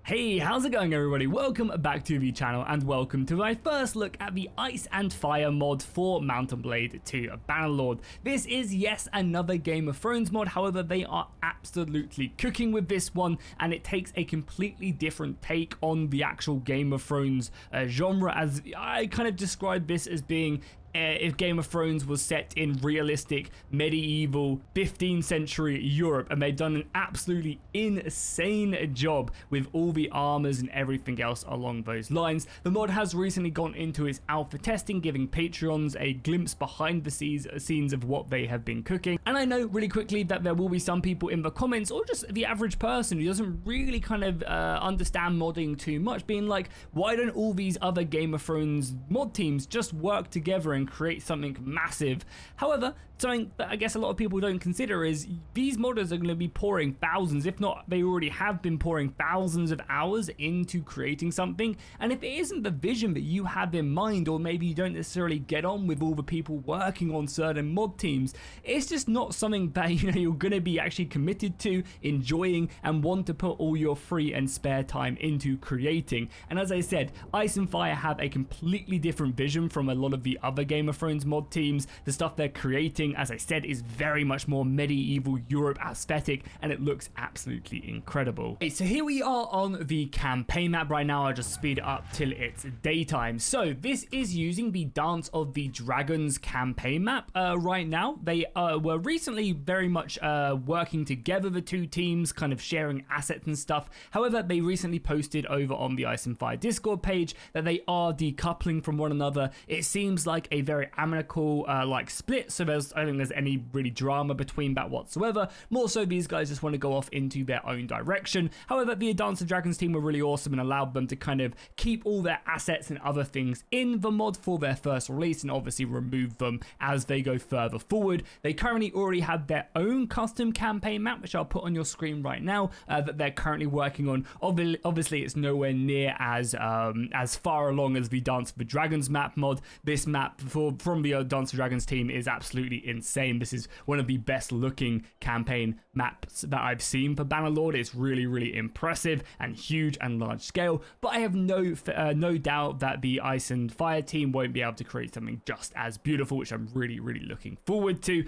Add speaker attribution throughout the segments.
Speaker 1: Hey, how's it going everybody? Welcome back to the channel and welcome to my first look at the Ice and Fire mod for Mount & Blade 2 Bannerlord. This is, yes, another Game of Thrones mod, however they are absolutely cooking with this one and it takes a completely different take on the actual Game of Thrones genre, as I kind of describe this as being if Game of Thrones was set in realistic medieval 15th century Europe, and they've done an absolutely insane job with all the armors and everything else along those lines. The mod has recently gone into its alpha testing, giving Patreons a glimpse behind the scenes of what they have been cooking. And I know really quickly that there will be some people in the comments, or just the average person who doesn't really kind of understand modding too much, being like, why don't all these other Game of Thrones mod teams just work together and create something massive? However, something that I guess a lot of people don't consider is these modders are going to be pouring thousands, if not they already have been pouring thousands of hours into creating something, and if it isn't the vision that you have in mind, or maybe you don't necessarily get on with all the people working on certain mod teams, it's just not something that you're going to be actually committed to, enjoying, and want to put all your free and spare time into creating. And as I said, Ice and Fire have a completely different vision from a lot of the other Game of Thrones mod teams. The stuff they're creating, as I said, is very much more medieval Europe aesthetic, and it looks absolutely incredible. Okay, so here we are on the campaign map right now. I'll just speed it up till it's daytime. So this is using the Dance of the Dragons campaign map right now. They were recently very much working together, the two teams, kind of sharing assets and stuff. However, they recently posted over on the Ice and Fire Discord page that they are decoupling from one another. It seems like a very amicable like split, so I don't think there's any really drama between that whatsoever. More so, these guys just want to go off into their own direction. However, the Dance of Dragons team were really awesome and allowed them to kind of keep all their assets and other things in the mod for their first release, and obviously remove them as they go further forward. They currently already have their own custom campaign map, which I'll put on your screen right now, that they're currently working on. Obviously, it's nowhere near as far along as the Dance of the Dragons map mod. This map from the Dance of Dragons team is absolutely insane. This is one of the best looking campaign maps that I've seen for Bannerlord. It's really, really impressive and huge and large scale, but I have no doubt that the Ice and Fire team won't be able to create something just as beautiful, which I'm really, really looking forward to.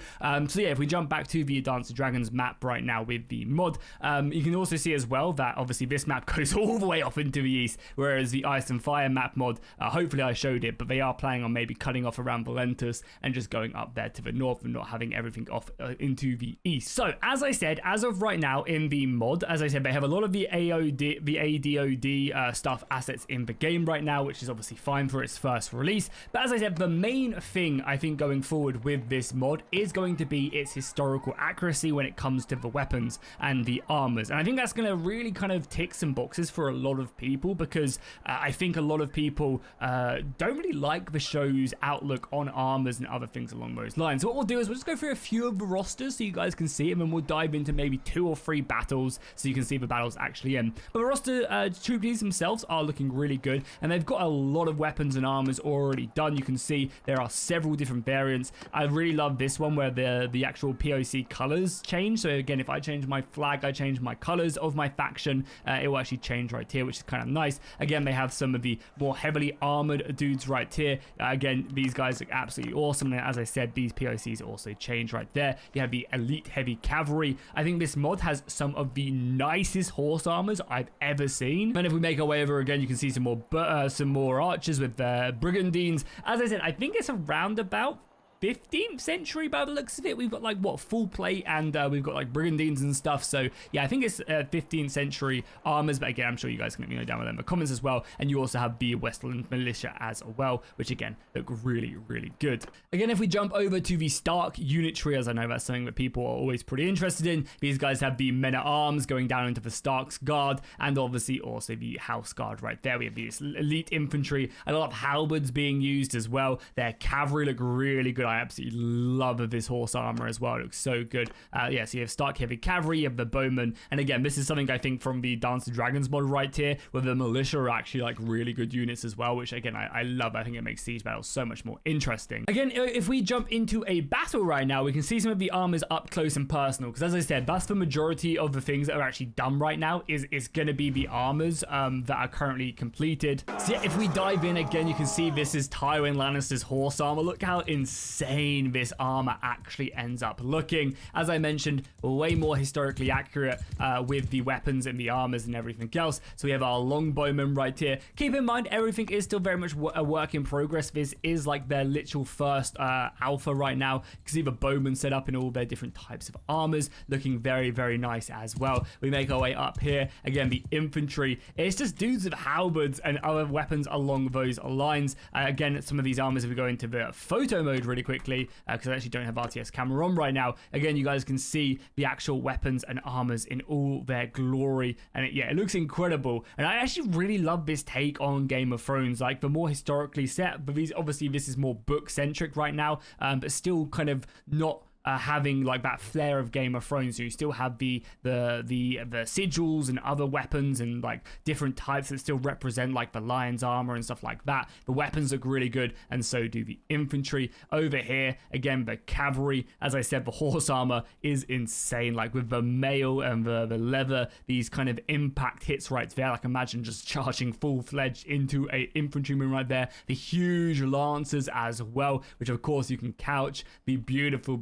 Speaker 1: So yeah, if we jump back to the Dance of Dragons map right now with the mod, you can also see as well that obviously this map goes all the way off into the east, whereas the Ice and Fire map mod, hopefully I showed it, but they are planning on maybe cutting off around Valentus and just going up there to the north and not having everything off into the east. So as I said, as of right now in the mod, as I said, they have a lot of the ADOD stuff assets in the game right now, which is obviously fine for its first release. But as I said, the main thing I think going forward with this mod is going to be its historical accuracy when it comes to the weapons and the armors. And I think that's going to really kind of tick some boxes for a lot of people, because I think a lot of people don't really like the show's outlook on armors and other things along those lines. So what we'll do is we'll just go through a few of the rosters so you guys can see, and then we'll dive into maybe 2 or 3 battles so you can see the battles actually in. But the roster troopers themselves are looking really good, and they've got a lot of weapons and armors already done. You can see there are several different variants. I really love this one where the actual POC colors change. So again, if I change my flag, I change my colors of my faction, it will actually change right here, which is kind of nice. Again, they have some of the more heavily armored dudes right here. Again, these guys look absolutely awesome, and as I said, these POCs also change right there. You have the elite heavy cavalry. I think this mod has some of the nicest horse armors I've ever seen. And if we make our way over again, you can see some more archers with brigandines. As I said, I think it's around about 15th century by the looks of it. We've got like full plate, and we've got like brigandines and stuff. So yeah, I think it's 15th century armors, but again, I'm sure you guys can let me know down below in the comments as well. And you also have the Westland militia as well, which again look really, really good. Again, if we jump over to the Stark unitary, as I know that's something that people are always pretty interested in, these guys have the men at arms going down into the Stark's guard, and obviously also the house guard right there. We have these elite infantry, a lot of halberds being used as well. Their cavalry look really good. I absolutely love this horse armor as well. It looks so good. Yeah, so you have Stark Heavy Cavalry, you have the Bowmen, and again, this is something I think from the Dance of Dragons mod right here, where the militia are actually like really good units as well, which again, I love. I think it makes siege battles so much more interesting. Again, if we jump into a battle right now, we can see some of the armors up close and personal, because as I said, that's the majority of the things that are actually done right now is going to be the armors that are currently completed. So yeah, if we dive in again, you can see this is Tywin Lannister's horse armor. Look how insane this armor actually ends up looking. As I mentioned, way more historically accurate with the weapons and the armors and everything else. So we have our longbowmen right here. Keep in mind, everything is still very much a work in progress. This is like their literal first alpha right now. You can see the bowmen set up in all their different types of armors, looking very, very nice as well. We make our way up here. Again, the infantry. It's just dudes with halberds and other weapons along those lines. Again, some of these armors, if we go into the photo mode really quickly, because I actually don't have RTS camera on right now, again, you guys can see the actual weapons and armors in all their glory. And it looks incredible. And I actually really love this take on Game of Thrones, like the more historically set, but obviously this is more book centric right now, but still kind of not having like that flair of Game of Thrones. So you still have the sigils and other weapons and like different types that still represent like the lion's armor and stuff like that. The weapons look really good, and so do the infantry. Over here, again, the cavalry, as I said, the horse armor is insane, like with the mail and the leather, these kind of impact hits right there. Like imagine just charging full-fledged into a infantryman right there. The huge lancers as well, which of course you can couch. The beautiful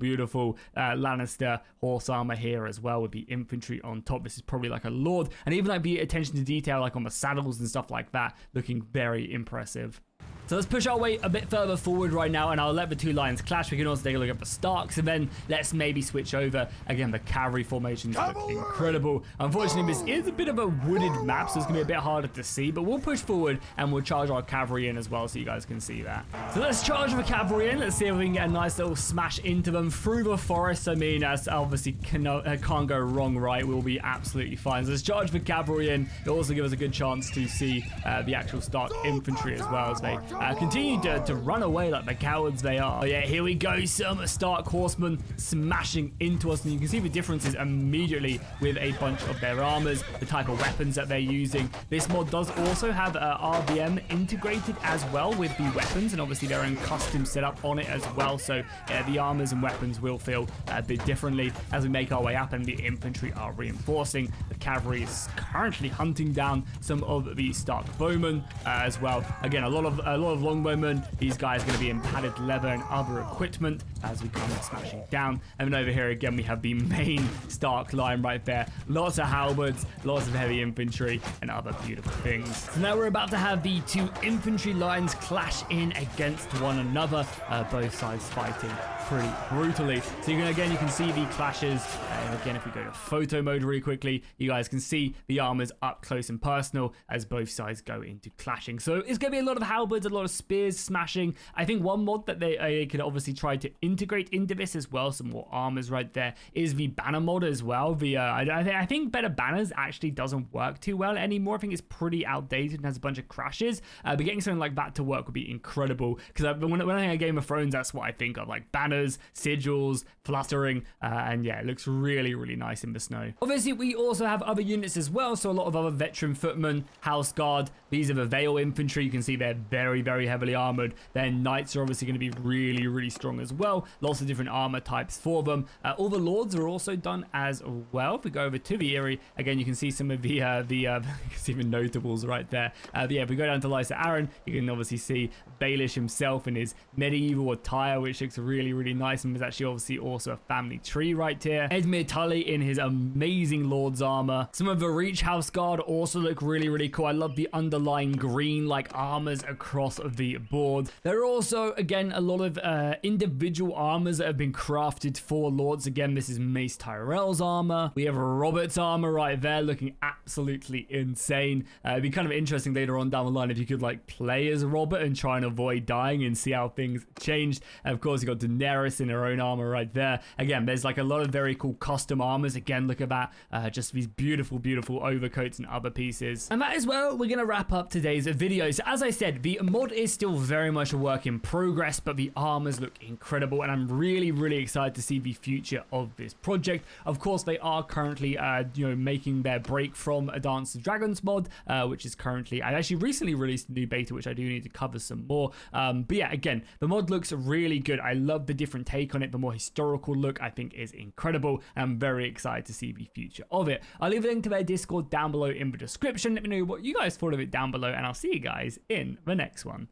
Speaker 1: Lannister horse armor here as well with the infantry on top. This is probably like a lord, and even like the attention to detail like on the saddles and stuff like that, looking very impressive. So let's push our way a bit further forward right now, and I'll let the two lines clash. We can also take a look at the Starks, and then let's maybe switch over. Again, the cavalry formations look incredible. Unfortunately, this is a bit of a wooded map, so it's going to be a bit harder to see, but we'll push forward and we'll charge our cavalry in as well, so you guys can see that. So let's charge the cavalry in. Let's see if we can get a nice little smash into them through the forest. I mean, that's obviously can't go wrong, right? We'll be absolutely fine. So let's charge the cavalry in. It'll also give us a good chance to see the actual Stark infantry as well, as they continue to run away like the cowards they are. Oh yeah, here we go. Some Stark horsemen smashing into us, and you can see the differences immediately with a bunch of their armors, the type of weapons that they're using. This mod does also have RBM integrated as well with the weapons, and obviously their own custom setup on it as well. So the armors and weapons will feel a bit differently as we make our way up, and the infantry are reinforcing. The cavalry is currently hunting down some of the Stark bowmen as well. Again, a lot of longbowmen. These guys are going to be in padded leather and other equipment as we come smashing down. And then over here again, we have the main Stark line right there. Lots of halberds, lots of heavy infantry, and other beautiful things. So now we're about to have the two infantry lines clash in against one another, both sides fighting pretty brutally. So you can see the clashes. And again, if we go to photo mode really quickly, you guys can see the armors up close and personal as both sides go into clashing. So it's going to be a lot of halberds, a lot of spears smashing. I think one mod that they could obviously try to integrate into this as well, some more armors right there, is the banner mod as well. I think better banners actually doesn't work too well anymore. I think it's pretty outdated and has a bunch of crashes. But getting something like that to work would be incredible, because when I think of Game of Thrones, that's what I think of, like banners, sigils, fluttering, and yeah, it looks really, really nice in the snow. Obviously, we also have other units as well, so a lot of other veteran footmen, house guard. These are the Vale infantry. You can see they're very, very heavily armored. Their knights are obviously going to be really, really strong as well. Lots of different armor types for them. All the lords are also done as well. If we go over to the Eyrie, again, you can see some of the even notables right there. But yeah, if we go down to Lysa Arryn, you can obviously see Baelish himself in his medieval attire, which looks really, really nice, and there's actually obviously also a family tree right here. Edmure Tully in his amazing lord's armor. Some of the Reach House Guard also look really, really cool. I love the underlying green like armors across the board. There are also, again, a lot of individual armors that have been crafted for lords. Again, this is Mace Tyrell's armor. We have Robert's armor right there, looking absolutely insane. It'd be kind of interesting later on down the line if you could like play as Robert and try and avoid dying and see how things changed. And of course, you got Daenerys Daenerys in her own armor right there. Again, there's like a lot of very cool custom armors. Again, look at that. Just these beautiful, beautiful overcoats and other pieces. And that is where we're going to wrap up today's video. So as I said, the mod is still very much a work in progress, but the armors look incredible, and I'm really, really excited to see the future of this project. Of course, they are currently, making their break from a Dance of Dragons mod, which is currently, I actually recently released a new beta, which I do need to cover some more. But yeah, again, the mod looks really good. I love the different take on it. The more historical look, I think, is incredible. I'm very excited to see the future of it. I'll leave a link to their Discord down below in the description. Let me know what you guys thought of it down below, and I'll see you guys in the next one.